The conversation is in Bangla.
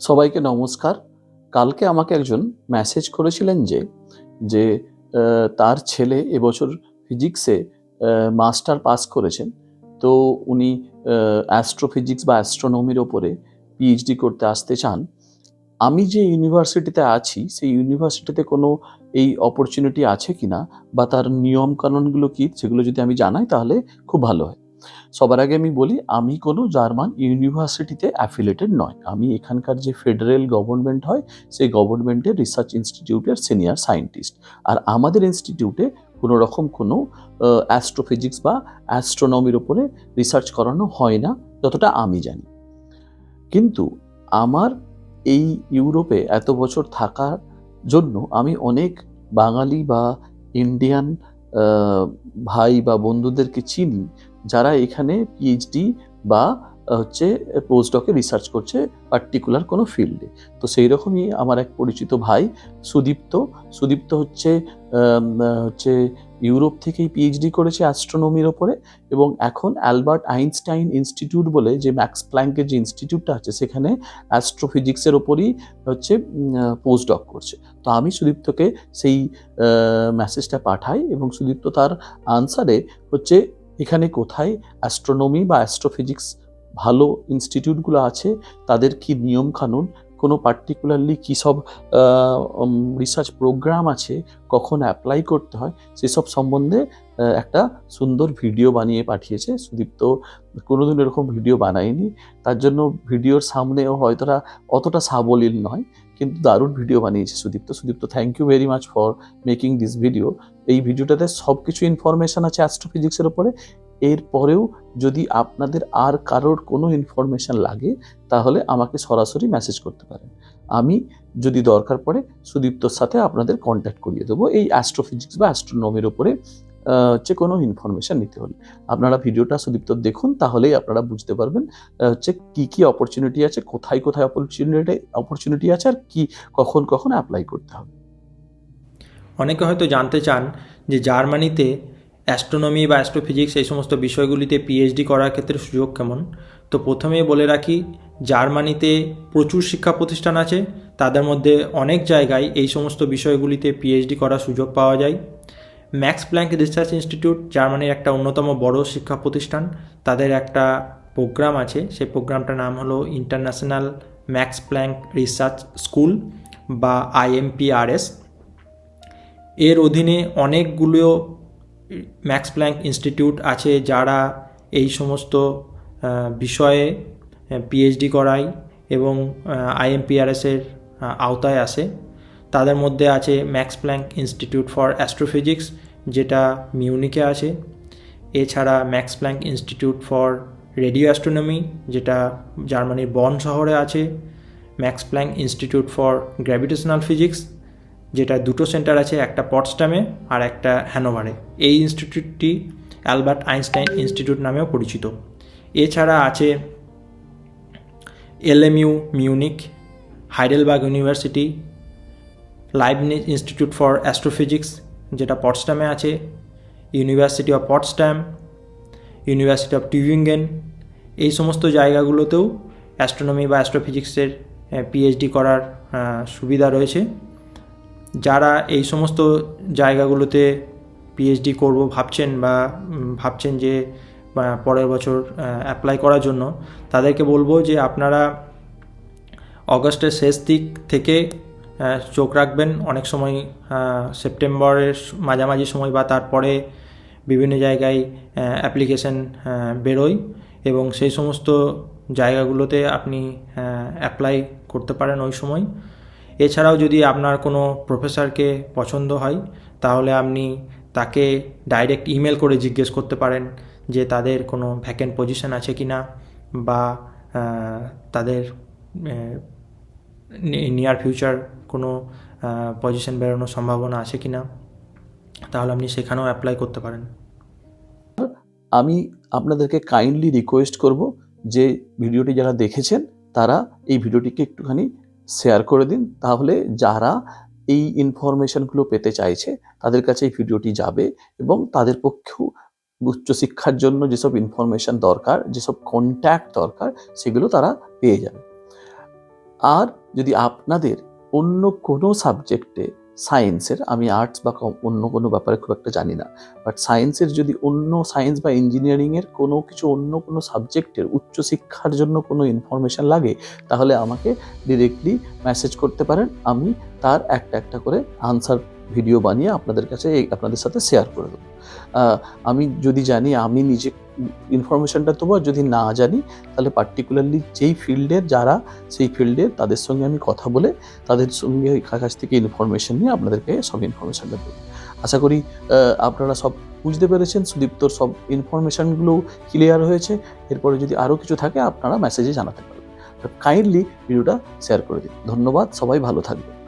সবাইকে নমস্কার। কালকে আমাকে একজন মেসেজ করেছিলেন যে যে তার ছেলে এবছর ফিজিক্সে মাস্টার পাস করেছেন। তো উনি অ্যাস্ট্রোফিজিক্স বা অ্যাস্ট্রোনমির ওপরে পিএইচডি করতে আসতে চান। আমি যে ইউনিভার্সিটিতে আছি সেই ইউনিভার্সিটিতে কোনো এই অপরচুনিটি আছে কিনা বা তার নিয়ম কানুনগুলো কি সেগুলো যদি আমি জানাই তাহলে খুব ভালো হয়। সবার আগে আমি বলি, আমি কোনো জার্মান ইউনিভার্সিটিতে অ্যাফিলিয়েটেড নয়। আমি এখানকার যে ফেডারেল গভর্নমেন্ট হয় সেই গভর্নমেন্টের রিসার্চ ইনস্টিটিউটের সিনিয়র সায়েন্টিস্ট। আর আমাদের ইনস্টিটিউটে কোনো রকম কোনো অ্যাস্ট্রোফিজিক্স বা অ্যাস্ট্রোনমির ওপরে রিসার্চ করানো হয় না, যতটা আমি জানি। কিন্তু আমার এই ইউরোপে এত বছর থাকার জন্য আমি অনেক বাঙালি বা ইন্ডিয়ান ভাই বা বন্ধুদেরকে চিনি, যারা এখানে পিএইচডি বা হচ্ছে পোস্টডকে রিসার্চ করছে পার্টিকুলার কোনো ফিল্ডে। তো সেই রকমই আমার এক পরিচিত ভাই সুদীপ্ত। সুদীপ্ত হচ্ছে ইউরোপ থেকেই পিএইচডি করেছে অ্যাস্ট্রোনমির ওপরে, এবং এখন অ্যালবার্ট আইনস্টাইন ইনস্টিটিউট বলে যে ম্যাক্স প্ল্যাঙ্কের যে ইনস্টিটিউটটা আছে সেখানে অ্যাস্ট্রোফিজিক্সের ওপরই হচ্ছে পোস্টডক করছে। তো আমি সুদীপ্তকে সেই মেসেজটা পাঠাই এবং সুদীপ্ত তার আনসারে হচ্ছে এখানে কোথায় অ্যাস্ট্রোনমি বা অ্যাস্ট্রোফিজিক্স ভালো ইনস্টিটিউটগুলো আছে, তাদের কি নিয়ম কানুন, কোনো পার্টিকুলারলি কী সব রিসার্চ প্রোগ্রাম আছে, কখন অ্যাপ্লাই করতে হয়, সেসব সম্বন্ধে একটা সুন্দর ভিডিও বানিয়ে পাঠিয়েছে। সুদীপ্ত কোনোদিন এরকম ভিডিও বানায়নি, তার জন্য ভিডিওর সামনেও হয়তো অতটা সাবলীল নয়, কিন্তু দারুণ ভিডিও বানিয়েছে Sudipta. Sudipta, thank you very much for making this video. এই ভিডিওটাতে সব কিছু ইনফরমেশান আছে অ্যাস্ট্রোফিজিক্সের ওপরে। এরপরেও যদি আপনাদের আর কারোর কোনো ইনফরমেশান লাগে তাহলে আমাকে সরাসরি মেসেজ করতে পারেন। আমি যদি দরকার পড়ে সুদীপ্তর সাথে আপনাদের কন্ট্যাক্ট করিয়ে দেবো এই অ্যাস্ট্রোফিজিক্স বা অ্যাস্ট্রোনমির ওপরে হচ্ছে কোনো ইনফরমেশান নিতে হলে। আপনারা ভিডিওটা সুদীপ্তর দেখুন, তাহলেই আপনারা বুঝতে পারবেন হচ্ছে কী কী অপরচুনিটি আছে, কোথায় কোথায় অপরচুনিটি আছে, আর কি কখন কখন অ্যাপ্লাই করতে হবে। অনেকে হয়তো জানতে চান যে জার্মানিতে অ্যাস্ট্রোনমি বা অ্যাস্ট্রোফিজিক্স এই সমস্ত বিষয়গুলিতে পিএইচডি করার ক্ষেত্রে সুযোগ কেমন। তো প্রথমেই বলে রাখি, জার্মানিতে প্রচুর শিক্ষা প্রতিষ্ঠান আছে, তাদের মধ্যে অনেক জায়গায় এই সমস্ত বিষয়গুলিতে পিএইচডি করার সুযোগ পাওয়া যায়। ম্যাক্স প্ল্যাঙ্ক রিসার্চ ইনস্টিটিউট জার্মানির একটা অন্যতম বড় শিক্ষা প্রতিষ্ঠান। তাদের একটা প্রোগ্রাম আছে, সেই প্রোগ্রামটার নাম হলো international Max Planck research school বা IMPRS। এর অধীনে অনেকগুলো ম্যাক্স প্ল্যাঙ্ক ইনস্টিটিউট আছে যারা এই সমস্ত বিষয়ে পিএইচডি করায় এবং IMPRS-এর আওতায় আসে। তাদের মধ্যে আছে Max Planck institute for astrophysics, যেটা মিউনিকে আছে। এছাড়া Max Planck institute for radio astronomy, যেটা জার্মানির বন শহরে আছে। Max Planck institute for gravitational physics, যেটা দুটো সেন্টার আছে, একটা পটসডামে আর একটা হ্যানোভারে। এই ইনস্টিটিউটটি অ্যালবার্ট আইনস্টাইন ইনস্টিটিউট নামেও পরিচিত। এছাড়া আছে LMU Munich, Heidelberg university, Leibniz institute for astrophysics, যেটা পটসডামে আছে, university of Potsdam, university of Tubingen. এই সমস্ত জায়গাগুলোতেও অ্যাস্ট্রোনমি বা অ্যাস্ট্রোফিজিক্সের পিএইচডি করার সুবিধা রয়েছে। যারা এই সমস্ত জায়গাগুলোতে পিএইচডি করব ভাবছেন যে পরের বছর অ্যাপ্লাই করার জন্য, তাদেরকে বলবো যে আপনারা অগস্টের শেষ দিক থেকে চোখ রাখবেন। অনেক সময় সেপ্টেম্বরের মাঝামাঝি সময় বা তারপরে বিভিন্ন জায়গায় অ্যাপ্লিকেশন বেরোয় এবং সেই সমস্ত জায়গাগুলোতে আপনি অ্যাপ্লাই করতে পারেন ওই সময়। এছাড়াও যদি আপনার কোনো প্রফেসরকে পছন্দ হয় তাহলে আপনি তাকে ডাইরেক্ট ইমেল করে জিজ্ঞেস করতে পারেন যে তাদের কোনো ভ্যাকেন্ট পজিশন আছে কি না, বা তাদের নিয়ার ফিউচার কোনো পজিশন বেরোনোর সম্ভাবনা আছে কি না, তাহলে আপনি সেখানেও অ্যাপ্লাই করতে পারেন। আমি আপনাদেরকে কাইন্ডলি রিকোয়েস্ট করব যে ভিডিওটি যারা দেখেছেন তারা এই ভিডিওটিকে একটুখানি শেয়ার করে দিন, তাহলে যারা এই ইনফরমেশনগুলো পেতে চাইছে তাদের কাছে এই ভিডিওটি যাবে এবং তাদের পক্ষেও উচ্চশিক্ষার জন্য যেসব ইনফরমেশন দরকার, যেসব কন্ট্যাক্ট দরকার, সেগুলো তারা পেয়ে যাবে। আর যদি আপনাদের অন্য কোনো সাবজেক্টে সায়েন্সের, আমি আর্টস বা অন্য কোনো ব্যাপারে খুব একটা জানি না, বাট সায়েন্সের যদি অন্য সায়েন্স বা ইঞ্জিনিয়ারিংয়ের কোনো কিছু অন্য কোনো সাবজেক্টের উচ্চশিক্ষার জন্য কোনো ইনফরমেশান লাগে, তাহলে আমাকে ডিরেক্টলি মেসেজ করতে পারেন। আমি তার একটা একটা করে আনসার ভিডিও বানিয়ে আপনাদের কাছে আপনাদের সাথে শেয়ার করে দেবো। আমি যদি জানি আমি নিজে ইনফরমেশানটা দেবো, আর যদি না জানি তাহলে পার্টিকুলারলি যেই ফিল্ডের যারা সেই ফিল্ডে তাদের সঙ্গে আমি কথা বলে তাদের সঙ্গে কাছ থেকে ইনফরমেশন নিয়ে আপনাদেরকে সব ইনফরমেশানটা দেবো। আশা করি আপনারা সব বুঝতে পেরেছেন, সুদীপ্তর সব ইনফরমেশানগুলো ক্লিয়ার হয়েছে। এরপরে যদি আরও কিছু থাকে আপনারা মেসেজে জানাতে পারবেন। কাইন্ডলি ভিডিওটা শেয়ার করে দিন। ধন্যবাদ, সবাই ভালো থাকবেন।